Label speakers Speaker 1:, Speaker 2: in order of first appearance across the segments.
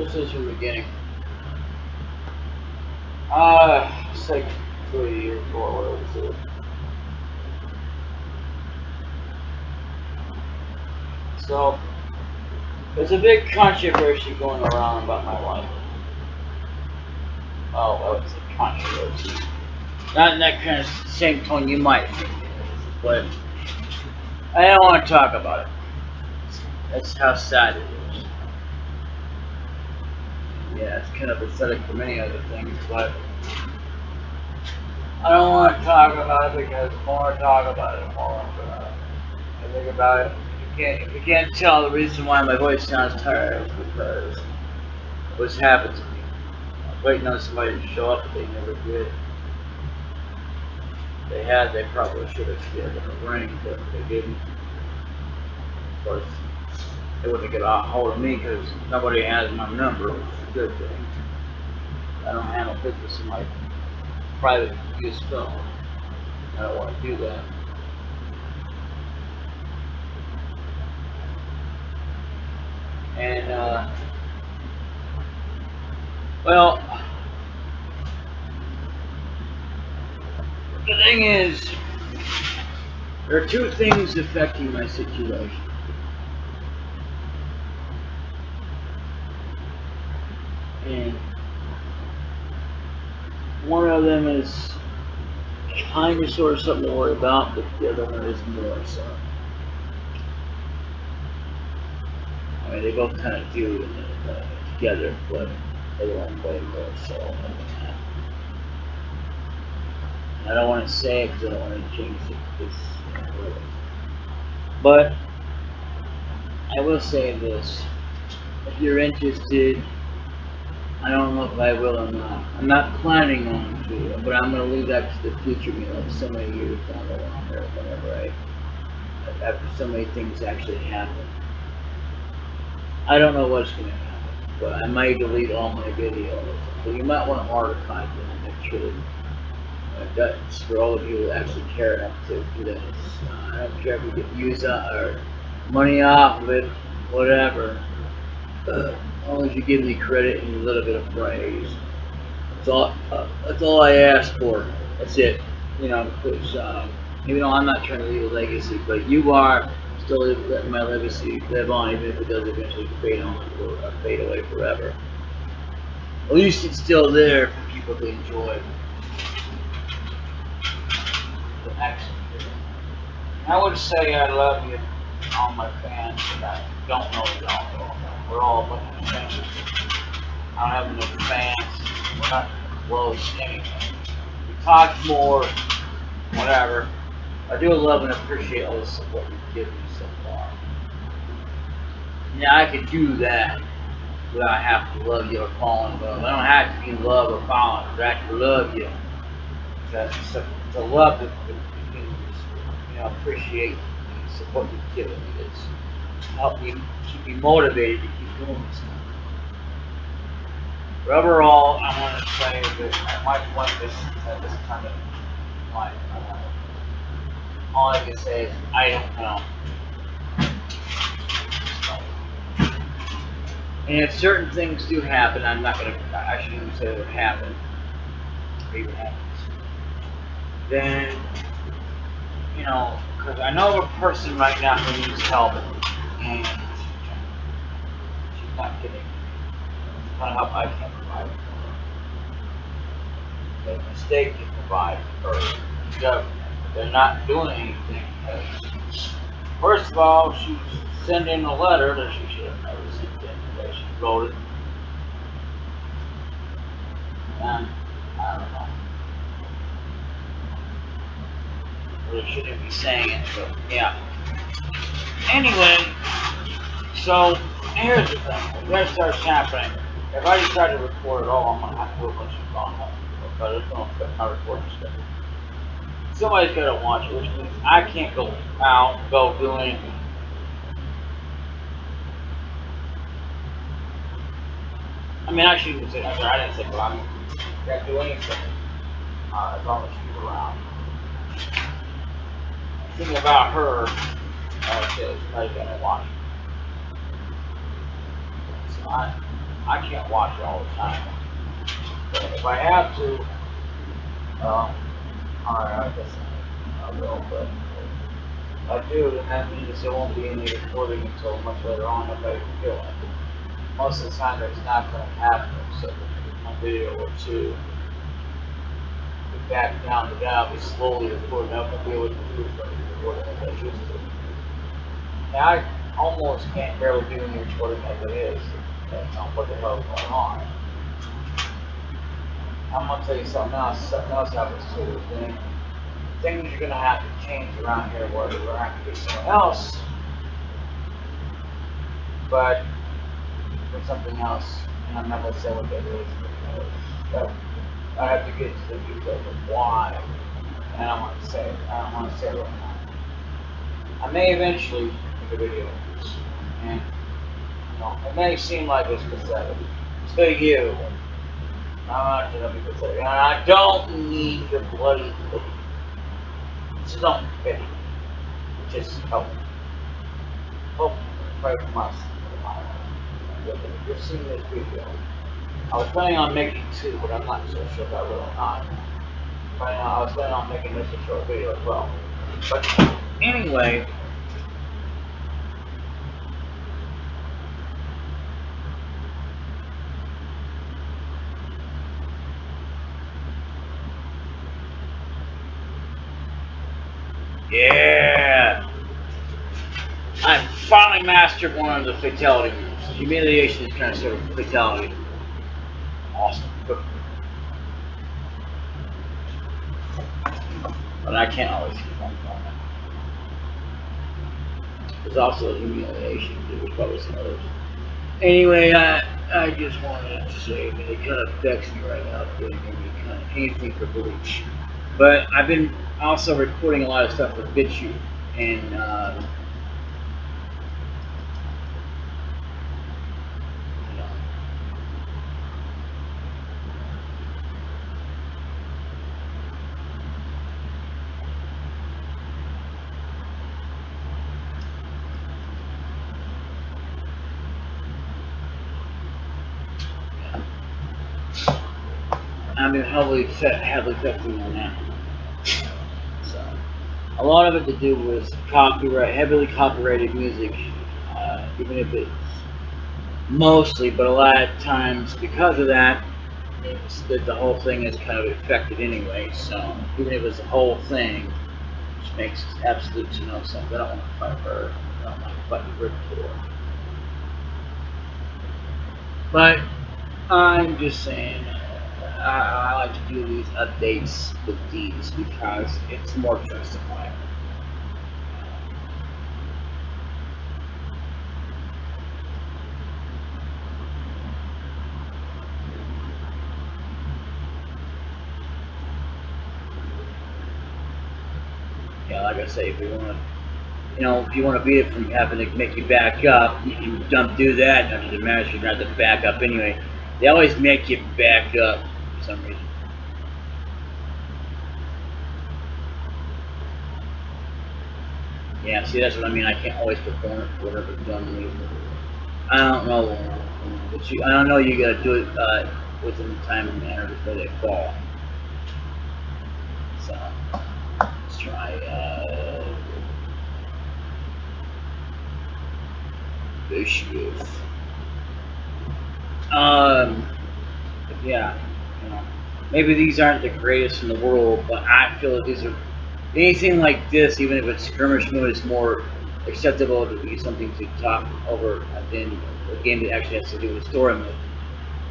Speaker 1: this is from the beginning. It's like 3 or 4, whatever it is. So, there's a big controversy going around about my life. Oh, well, it's a controversy. Not in that kind of same tone you might think it is, but I don't want to talk about it. That's how sad it is. Yeah, it's kind of pathetic for many other things, but I don't want to talk about it because the more I talk about it, the more I think about it. If you can't tell, the reason why my voice sounds tired is because what's happened to me. I was waiting on somebody to show up, but they never did. They probably should have given a ring, but they didn't. Of course, they wouldn't get a hold of me because nobody has my number, which is a good thing. I don't handle business in my private use phone. I don't want to do that. And, well, the thing is, there are two things affecting my situation. And one of them is kind of sort of something to worry about, but the other one is more so. I mean, they both kind of do together, but the other one way more so than that. I don't want to say it because I don't want to jinx it. But I will say this. If you're interested, I don't know if I will or not. I'm not planning on to, but I'm going to leave that to the future, like so many years down the line or whenever after so many things actually happen. I don't know what's going to happen, but I might delete all my videos. So you might want to archive them and make sure that's for all of you who actually care enough to do this. I don't care if you get views or money off of it, whatever. As long as you give me credit and a little bit of praise. That's all I ask for. That's it. You know, because even though I'm not trying to leave a legacy, but you are still letting my legacy live on, even if it does eventually fade on or fade away forever. At least it's still there for people to enjoy. I would say I love you, all my fans, and I don't know y'all. We're all a bunch of strangers. I don't have no fans. We're not close anything. We talk more, whatever. I do love and appreciate all the support you've given me so far. Now I could do that without having to love you or fall in love. I don't have to be in love or fall in love. I have to love you. To love that you can, appreciate the support you've given me. It's helped me keep me motivated to keep doing this. But overall, I want to say that my point at this time of life, all I can say is I don't know. And if certain things do happen, I'm not gonna. I shouldn't even say it would happen. Or even happens. Then, because I know of a person right now who needs help, and she's not getting the kind of help I can provide for her. The state can provide for the government. They're not doing anything. First of all, she's sending a letter that she should have never sent in. The way she wrote it. And I don't know. Well, I shouldn't be saying it, but yeah. Anyway, so here's the thing. If that starts happening, if I decide to record at all, I'm gonna have to do a bunch of phone calls because it's gonna affect my recording schedule. Somebody's gotta watch it, which means I can't go out, go do anything. I mean, I shouldn't say that. I didn't say, but I can't do anything as long as she's around. The thing about her is somebody's gonna watch it. So I can't watch it all the time. But if I have to, alright, I guess I will, but if I do, then that means there won't be any recording until much later on if I feel like it. Most of the time it's not going to happen, so one video or two, get back down to that, I'll be slowly recording. I won't be able to do recording as I used to. And I almost can't barely do any recording as it is. Depends on what the hell is going on. I'm gonna tell you something else happens too. Things are gonna have to change around here where we're have to do something else, but for something else, and I'm not gonna say what that is because I have to get to the details of why, and I don't want to say it. I don't want to say it right now. I may eventually make a video of this, and you know, it may seem like it's pathetic to you. I'm not gonna be pathetic, and I don't need your bloody pity. Just don't pity. Just help. Hope, pray from us. If you're seeing this video, I was planning on making two, but I'm not so sure if I will or not. I was planning on making this a short video as well. But anyway, yeah, I finally mastered one of the fatality moves. Humiliation is kind of sort of fatality. Awesome. But I can't always keep on going. There's also humiliation. There's probably some others. Anyway, I just wanted to say that it kind of affects me right now doing kind of anything for Bleach. But I've been also recording a lot of stuff with BitChute, and you know, I've been heavily affecting on that. So a lot of it to do with heavily copyrighted music, even if it's mostly, but a lot of times because of that, it's that the whole thing is kind of affected anyway. So even if it's the whole thing, which makes absolute no sense. I don't want to fight her. I don't want to fight Rip for. But I'm just saying, I like to do these updates with these because it's more justified. Yeah, like I say, if you want to, if you want to beat it from having to make you back up, you can do that. Not to matter, you not to back up anyway. They always make you back up for some reason. Yeah, see, that's what I mean. I can't always perform it for whatever done me. I don't know, but I don't know. You gotta do it within the time and manner before they fall. So let's try Bishop. Yeah, you know, maybe these aren't the greatest in the world, but I feel that these are anything like this, even if it's skirmish mode, is more acceptable to be something to talk over than a game that actually has to do with story mode.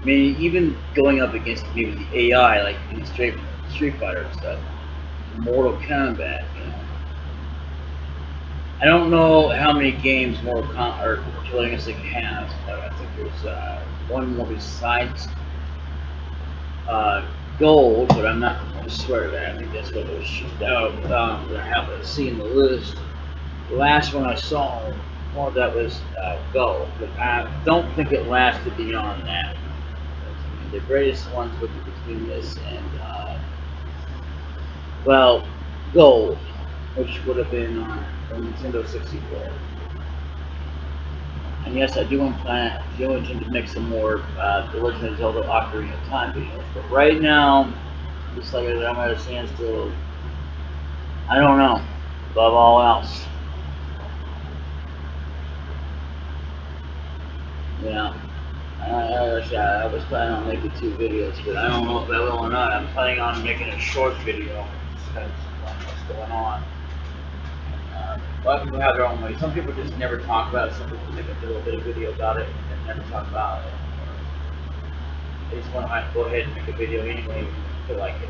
Speaker 1: I mean, even going up against maybe the AI, like in Street Fighter and stuff, Mortal Kombat, I don't know how many games Mortal Kombat or Killing Instinct has, but I think there's one more besides Gold, but I'm not going to swear to that. I think that's what it was shipped out. I have to see in the list. The last one I saw, well, that was Gold, but I don't think it lasted beyond that. I mean, the greatest ones would be between this and, well, Gold, which would have been on the Nintendo 64. And yes, I do intend to make some more The Legend of Zelda Ocarina of Time videos. But right now, just like I'm at a standstill. I don't know. Above all else, yeah. I was planning on making 2 videos, but I don't know if I will or not. I'm planning on making a short video because what's going on. A lot of people have their own way. Some people just never talk about it. Some people make a little bit of video about it and never talk about it. They just want to go ahead and make a video anyway if they feel like it.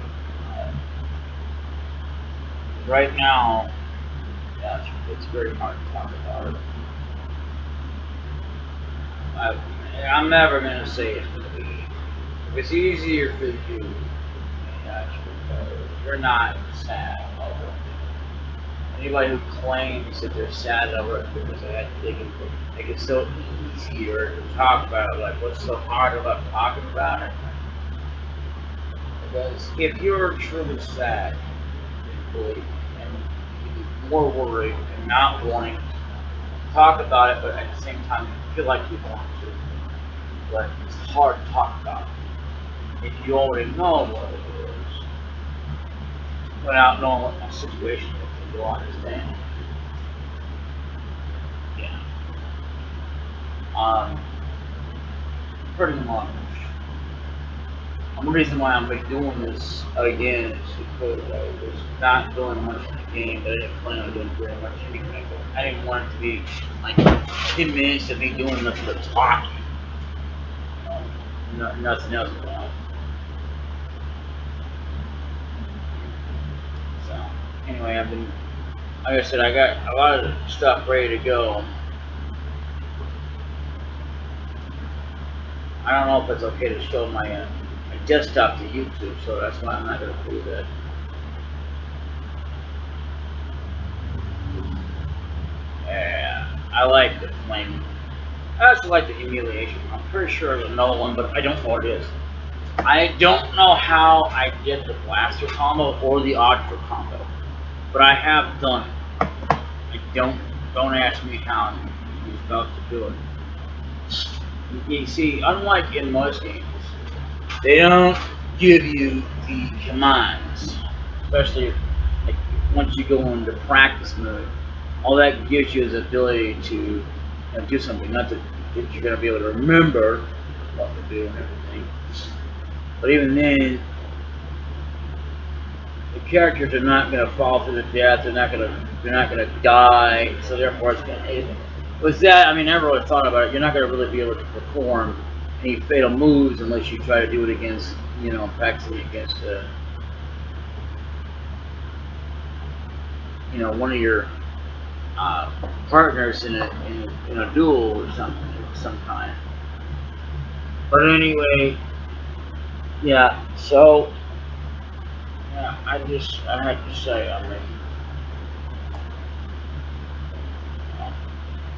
Speaker 1: Uh, right now, yeah, it's very hard to talk about it. I, I'm never going to say it's going to be. If it's easier for you, you're not sad over it. Anybody who claims that they're sad over it because they can make it so easier to talk about it, like what's so hard about talking about it? Because if you're truly sad, and you're more worried and not wanting to talk about it, but at the same time you feel like you want to, but it's hard to talk about. If you already know what it is, without knowing what my situation is, you'll understand. Yeah. Um, pretty much. The reason why I'm doing this again is because I was not doing much in the game, but I didn't plan on doing very much anyway. But I didn't want it to be like 10 minutes of me doing nothing but talking. Nothing else about it. So, anyway, like I said, I got a lot of stuff ready to go. I don't know if it's okay to show my desktop to YouTube, so that's why I'm not going to do that. Yeah, I like the flame. I also like the humiliation. I'm pretty sure there's another one, but I don't know what it is. I don't know how I did the blaster combo or the ultra combo, but I have done it. I don't ask me how you're supposed to do it. You see, unlike in most games, they don't give you the commands, especially like once you go into practice mode. All that gives you is the ability to do something. Not that you're going to be able to remember what to do and everything, but even then, the characters are not going to fall to the death. They're not going to die. So therefore, it's going to. With that, I mean, I never really thought about it. You're not going to really be able to perform any fatal moves unless you try to do it against, practicing against, one of your partners in a duel or something of some kind. But anyway, yeah. So yeah, I have to say, I mean,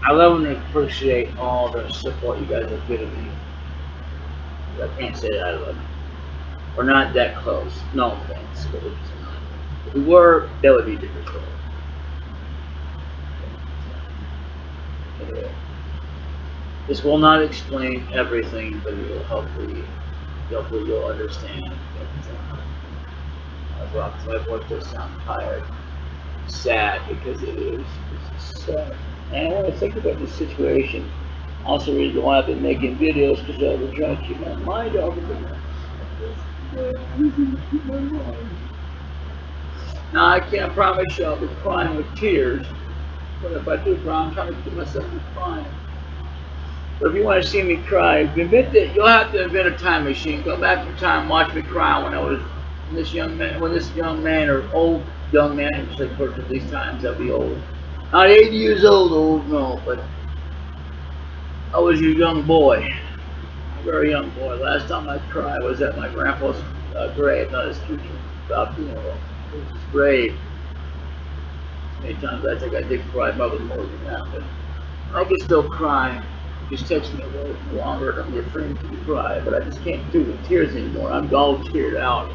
Speaker 1: I love and appreciate all the support you guys have given me. I can't say that I love you. We're not that close. No offense, but we're just not. If we were, that would be a different story. Anyway, this will not explain everything, but it will hopefully you'll understand. My voice does sound tired, sad because it is. It's sad. And when I think about this situation, also the reason why I've been making videos because I've been trying to keep my mind off of it. Now I can't promise you I'll be crying with tears, but if I do cry, I'm trying to keep myself from crying. But if you want to see me cry, admit that you'll have to invent a time machine. Go back in time, watch me cry when this young man or old young man, usually at these times I'll be old. Not 80 years old, no, but I was a young boy, a very young boy. Last time I cried was at my grandpa's grave, not his future funeral. It was his grave. Many times I think I did cry, probably more than that, but I can still cry. It just takes me a little longer. I'm afraid to cry, but I just can't do the tears anymore. I'm all teared out.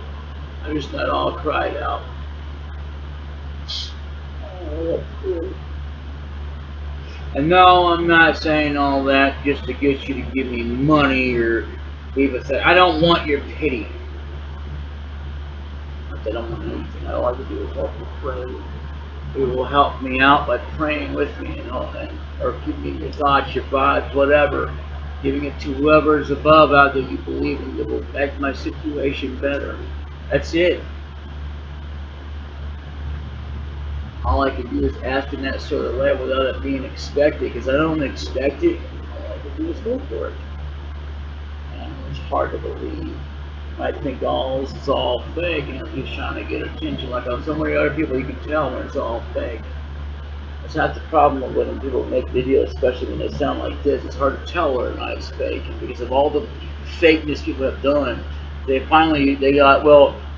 Speaker 1: I'm just not all cried out. Oh, that's good. And no, I'm not saying all that just to get you to give me money or even say, I don't want your pity. I don't want anything. All I can do is help you pray. It will help me out by praying with me and all that. Or giving me your thoughts, your vibes, whatever. Giving it to whoever's above out that you believe in that will make my situation better. That's it. All I can do is ask in that sort of way without it being expected, because I don't expect it. All I can do is go for it. And it's hard to believe. I think all this is all fake, and he's trying to get attention. Like on so many other people, you can tell when it's all fake. That's not the problem when people make videos, especially when they sound like this. It's hard to tell whether or not it's fake, and because of all the fakeness people have done, they got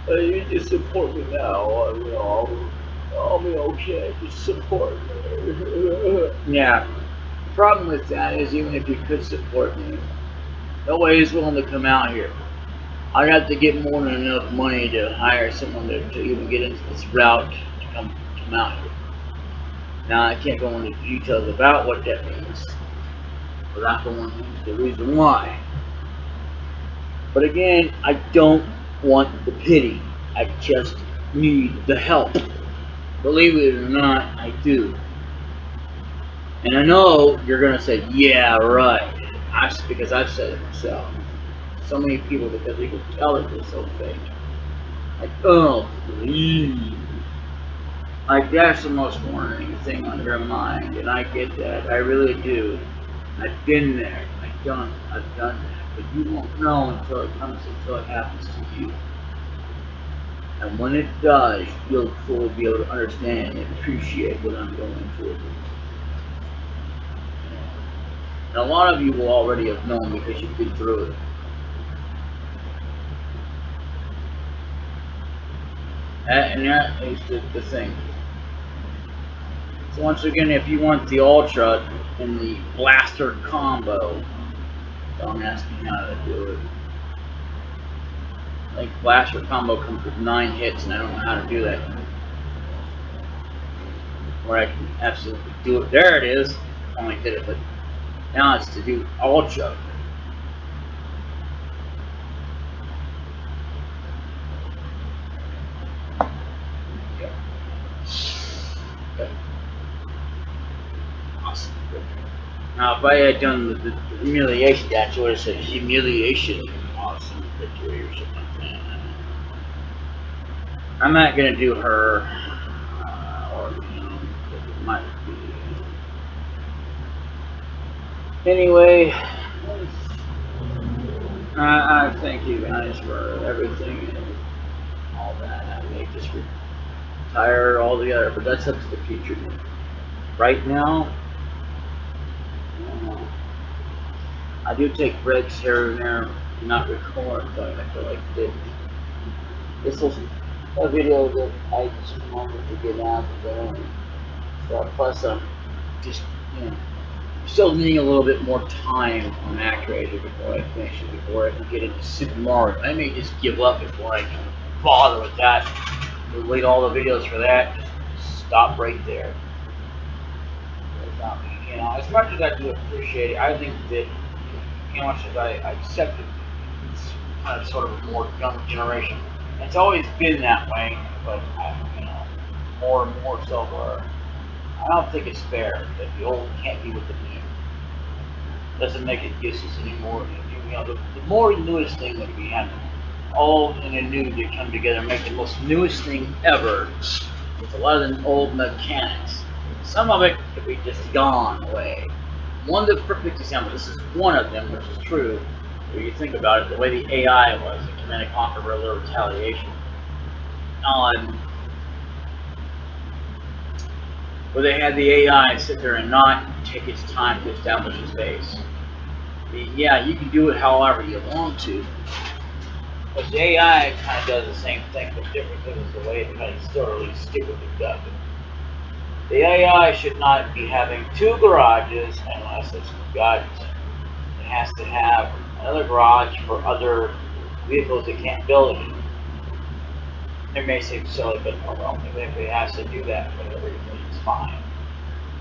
Speaker 1: you just support me now, I'll be okay. Just support me. Yeah. The problem with that is even if you could support me, nobody's willing to come out here. I'd have to get more than enough money to hire someone to even get into this route to come out here. Now I can't go into details about what that means without going into the reason why. But again, I don't want the pity. I just need the help. Believe it or not, I do. And I know you're gonna say, yeah, right. Because I've said it myself. So many people, because they can tell that they're so fake. Like, oh, please. Like, that's the most warning thing on your mind, and I get that. I really do. I've been there. I've done that. But you won't know until it happens to you. And when it does, you'll fully be able to understand and appreciate what I'm going through. And a lot of you will already have known because you've been through it. And that is the thing. So once again, if you want the Ultra and the Blaster combo, don't ask me how to do it. Like Blaster combo comes with 9 hits, and I don't know how to do that. Where I can absolutely do it. There it is. I only did it, but now it's to do Ultra. Yep. Okay. Awesome. Now, if I had done the humiliation, that's what it said. Humiliation. Awesome victory or something like that. I'm not gonna do her, or it might be. Anyway, I thank you guys for everything and all that. I may just retire altogether, but that's up to the future. Right now, I do take breaks here and there, do not record, but I feel like this was a video that I just wanted to get out there. So plus, just you know, still needing a little bit more time on Activator before I finish it, before I can get into Super Mario. I may just give up before I can bother with that. Delete all the videos for that. Just stop right there. You know, as much as I do appreciate it, I think that as much as I accept it, it's kind of sort of a more young generation. It's always been that way, but more and more so. Where I don't think it's fair that the old can't be with the new. Doesn't make it useless anymore. The more newest thing that we have, old and the new to come together and make the most newest thing ever with a lot of the old mechanics. Some of it could be just gone away. One of the perfect examples, this is one of them, which is true, where you think about it, the way the AI was, the Command and Conquer Guerrilla Retaliation, where they had the AI sit there and not take its time to establish its base. Yeah, you can do it however you want to, but the AI kind of does the same thing, but different because it's the way it kind of thoroughly stupidly does it. The AI should not be having 2 garages unless it's got. It has to have another garage for other vehicles it can't build it. It may seem silly, but well, if it has to do that for whatever reason, it's fine.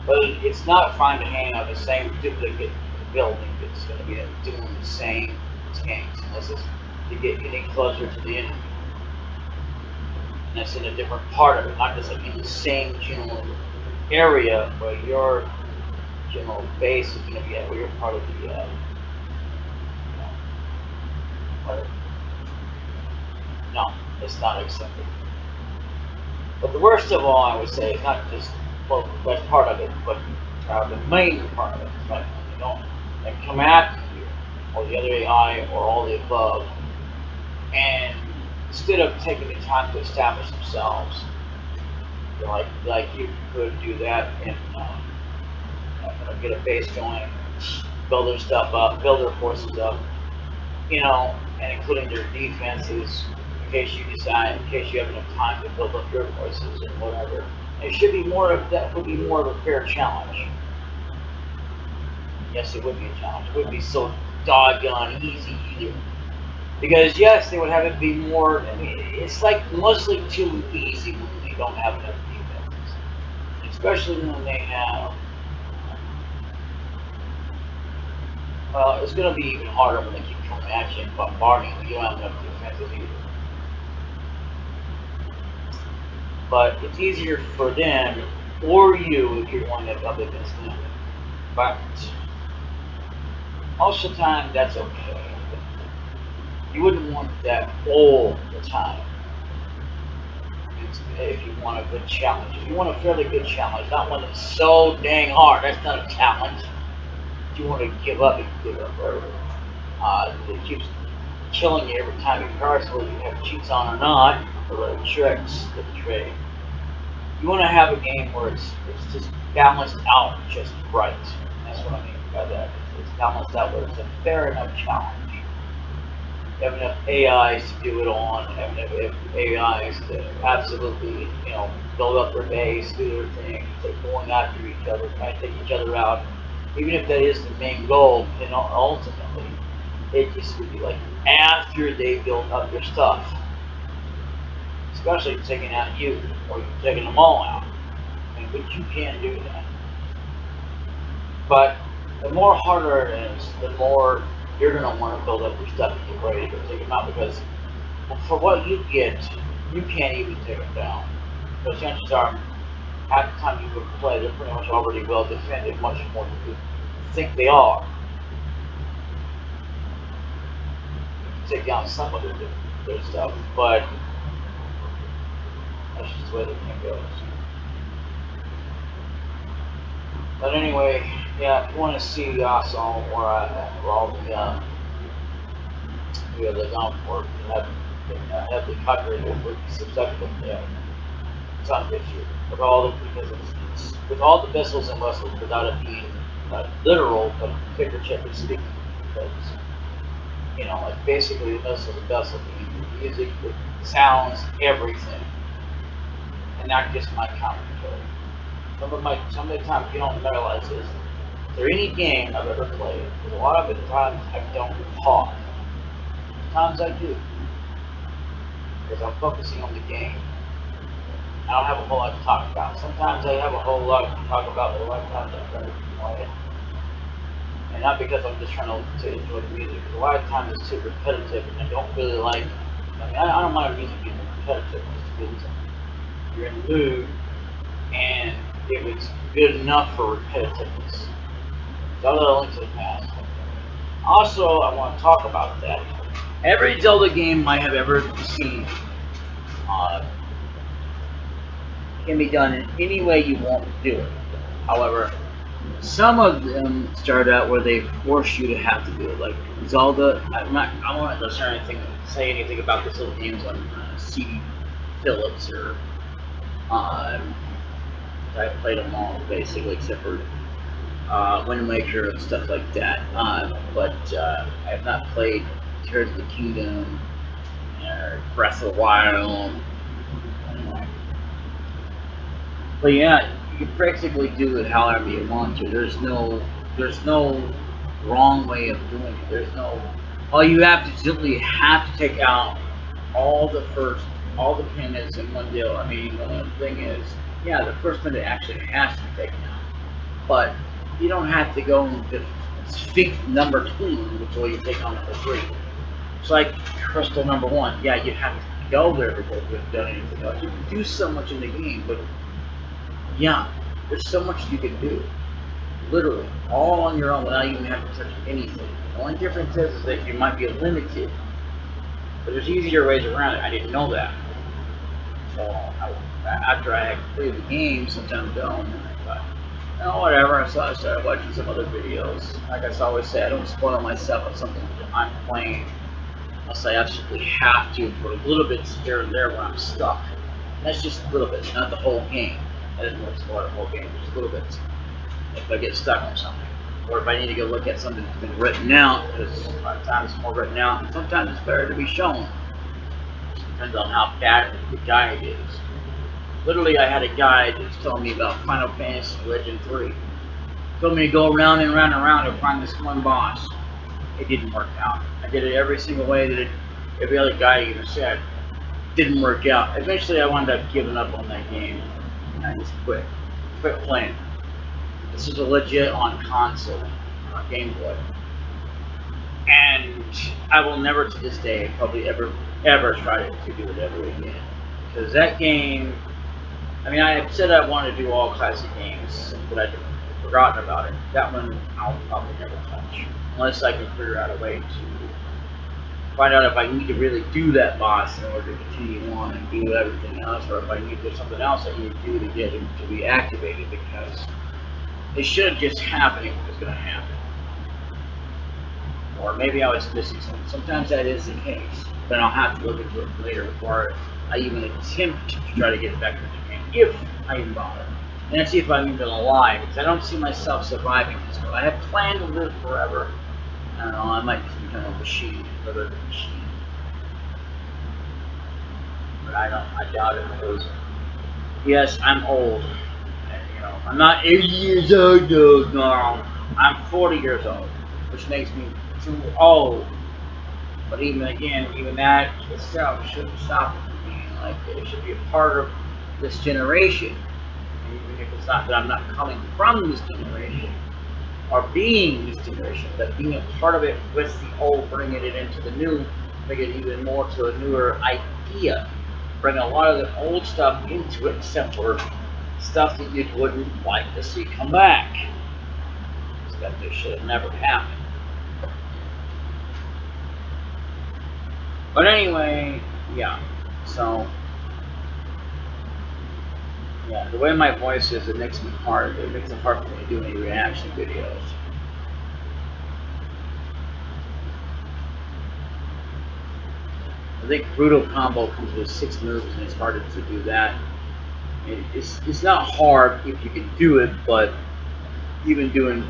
Speaker 1: But it's not fine to hang out the same duplicate building that's going to be doing the same tanks unless it's to get any closer to the enemy. And that's in a different part of it, not just like in the same general area where your general base is going to be at, where you're part of the, whatever. No, it's not accepted. But the worst of all, I would say, is not just, well, that's part of it, but the main part of it is like when they don't, they come after you, or the other AI, or all the above, and instead of taking the time to establish themselves, like you could do that and get a base going, build their stuff up, build their forces up, and including their defenses, in case you decide, in case you have enough time to build up your forces and whatever. It should be more of that. Would be more of a fair challenge. Yes, it would be a challenge. It wouldn't be so doggone easy either. Because yes, they would have it be more. I mean, it's like mostly too easy when they don't have enough defenses, especially when they have. Well, it's going to be even harder when they keep coming at you and bombarding you. You don't have enough defenses either. But it's easier for them or you if you're one that's up against them. But most of the time, that's okay. You wouldn't want that all the time. If you want a good challenge, if you want a fairly good challenge, not one that's so dang hard, that's not a challenge. If you want to give up, you can give up forever. It keeps killing you every time you cross, whether you have cheats on or not, or the tricks that trade. You want to have a game where it's just balanced out just right. That's what I mean by that. It's balanced out where it's a fair enough challenge. You have enough AIs to do it on, have enough AIs to absolutely, build up their base, do their thing, they're going after each other, trying to take each other out. Even if that is the main goal, and ultimately, it just would be like after they build up their stuff, especially taking out you, or taking them all out. But you can't do that. But the more harder it is, the more you're going to want to build up your stuff and get ready to take them out because for what you get, you can't even take them down. So chances are, half the time you would play, they're pretty much already well defended, much more than you think they are. Take down some of their stuff, but that's just the way the game goes. But anyway, yeah, if you want to see also where all the downport have the calculated with subsequent sun issue with all the with all the missiles and missiles without it being literal but figuratively speaking because like basically the missile the vessel the music the sounds everything and not just my commentary. Some of the times you don't realize this. Is there any game I've ever played? Because a lot of the times I don't talk. Sometimes I do because I'm focusing on the game. I don't have a whole lot to talk about. Sometimes I have a whole lot to talk about, but a lot of times I'm trying to enjoy it. And not because I'm just trying to enjoy the music. Because a lot of times it's too repetitive, and I don't really like. I don't mind music being repetitive. Because you're in the mood, and it was good enough for repetitiveness. So I'm going to link to the past. Also, I want to talk about that. Every Zelda game I have ever seen uh, can be done in any way you want to do it. However, some of them start out where they force you to have to do it. Like Zelda, I won't say anything about the Zelda games on CD Phillips or I played them all basically except for Wind Waker and stuff like that. But I have not played Tears of the Kingdom or Breath of the Wild. But yeah, you can basically do it however you want to. There's no wrong way of doing it. There's no. All you have to simply have to take out all the pendants in one deal. I mean, the only thing is, yeah, the first pendant actually has to be taken out. But you don't have to go and defeat number 2 before you take on number 3. It's like crystal number 1. Yeah, you have to go there before you've done anything else. You can do so much in the game, but yeah, there's so much you can do. Literally, all on your own without even having to touch anything. The only difference is that you might be limited, but there's easier ways around it. I didn't know that. So after I had completed the game some time ago, and I thought, oh, whatever. So I started watching some other videos. Like I always say, I don't spoil myself on something that I'm playing unless I absolutely have to for a little bit here and there when I'm stuck. And that's just a little bit, not the whole game. I didn't want to spoil the whole game, just a little bit. If I get stuck on something, or if I need to go look at something that's been written out, because a lot of times it's more written out, and sometimes it's better to be shown. Depends on how bad the guide is. Literally, I had a guide that was telling me about Final Fantasy Legend 3. Told me to go around and around and around to find this one boss. It didn't work out. I did it every single way that every other guy even said. Didn't work out. Eventually, I wound up giving up on that game, and I just quit playing. This is a legit on console, Game Boy. And I will never to this day probably ever try to do it ever again. Because that game, I mean, I said I wanted to do all classic games, but I'd forgotten about it. That one I'll probably never touch. Unless I can figure out a way to find out if I need to really do that boss in order to continue on and do everything else, or if I need to do something else I need to do to get him to be activated, because it should just happen if it's going to happen. Or maybe I was missing something. Sometimes that is the case. Then I'll have to look into it later before I even attempt to try to get back into the game, if I even bother. And see if I'm even alive, because I don't see myself surviving this. But I have planned to live forever. I don't know, I might just become a machine, another machine. But I doubt it, because yes, I'm old. I'm not 80 years old, no. I'm 40 years old, which makes me too old. But even that itself shouldn't stop it from being like it. It should be a part of this generation. And even if it's not that I'm not coming from this generation or being this generation, but being a part of it with the old, bringing it into the new, make it even more to a newer idea. Bring a lot of the old stuff into it, except for stuff that you wouldn't like to see come back. That this should have never happened. But anyway, yeah. So, yeah, the way my voice is, it makes me hard. It makes it hard for me to do any reaction videos. I think Brutal Combo comes with 6 moves, and it's harder to do that. It's not hard if you can do it, but even doing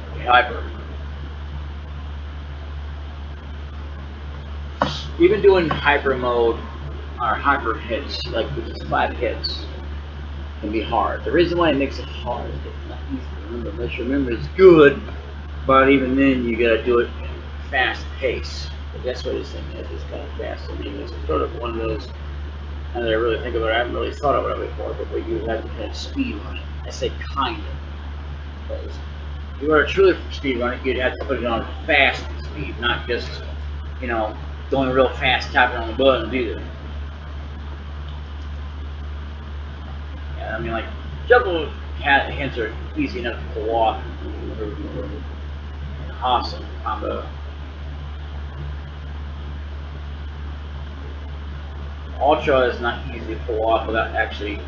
Speaker 1: hyper mode or hyper hits, like which is 5 hits, can be hard. The reason why it makes it hard is it's not easy to remember unless you remember it's good, but even then you gotta do it at fast pace. But that's what this thing is. It's kind of fast. I mean, it's sort of one of those. Now that I really think about it, I haven't really thought about it before, but where you have to kind of speed run it. I say kind of, because if you were to truly speed run it, you'd have to put it on fast speed, not just, going real fast, tapping on the buttons either. Yeah, I mean, like, juggle hints are easy enough to pull off. Awesome combo. Ultra is not easy to pull off without actually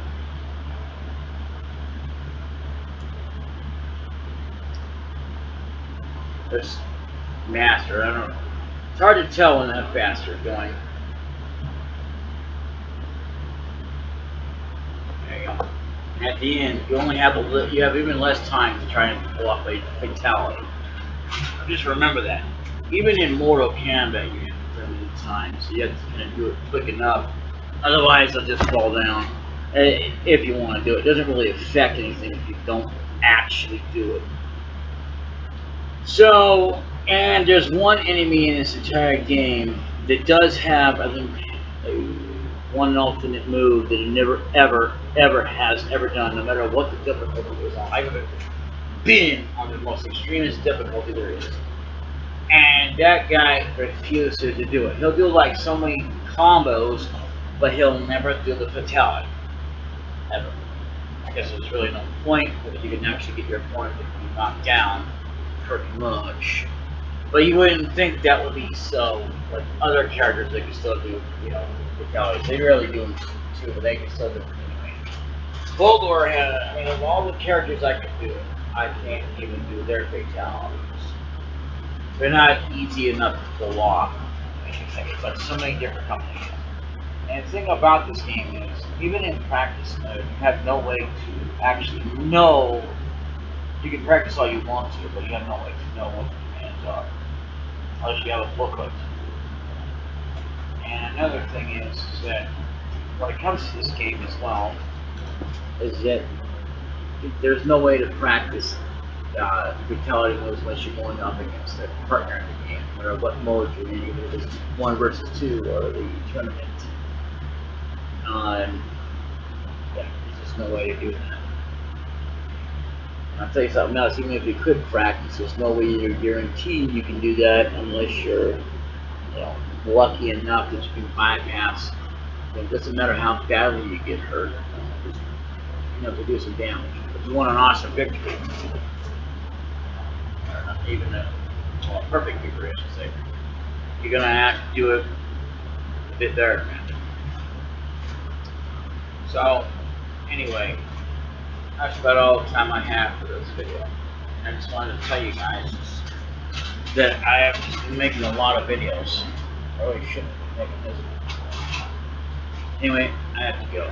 Speaker 1: just master. I don't know. It's hard to tell when that faster going. There you go. And at the end, you only have you have even less time to try and pull off a fatality. Just remember that. Even in Mortal Kombat, you have limited time, so you have to kind of do it quick enough. Otherwise, they'll just fall down. If you want to do it, it doesn't really affect anything if you don't actually do it. So, and there's one enemy in this entire game that does have, I think, one alternate move that he never, ever has ever done, no matter what the difficulty is on. been on the most extremist difficulty there is. And that guy refuses to do it. He'll do like so many combos, but he'll never do the fatality. Ever. I guess there's really no point because you can actually get your opponent to be knocked down pretty much. But you wouldn't think that would be so. Like other characters, they can still do, fatalities. They rarely do them too, but they can still do them anyway. KiLLar had, of all the characters I could do, I can't even do their fatalities. They're not easy enough to pull off. It's like so many different combinations. And the thing about this game is, even in practice mode, you have no way to actually know. You can practice all you want to, but you have no way to know what the commands are, unless you have a booklet. And another thing is that when it comes to this game as well, is that there's no way to practice brutality modes unless you're going up against a partner in the game, no matter what mode you're in, either it's 1 versus 2 or the tournament. Yeah, there's just no way to do that. I'll tell you something else, even if you could practice, there's no way you're guaranteed you can do that unless you're lucky enough that you can bypass. It doesn't matter how badly you get hurt, to do some damage. If you want an awesome victory, or not even a perfect victory, I should say, you're going to have to do it a bit better. So, anyway, that's about all the time I have for this video. I just wanted to tell you guys that I have just been making a lot of videos. I really shouldn't be making this. Anyway, I have to go.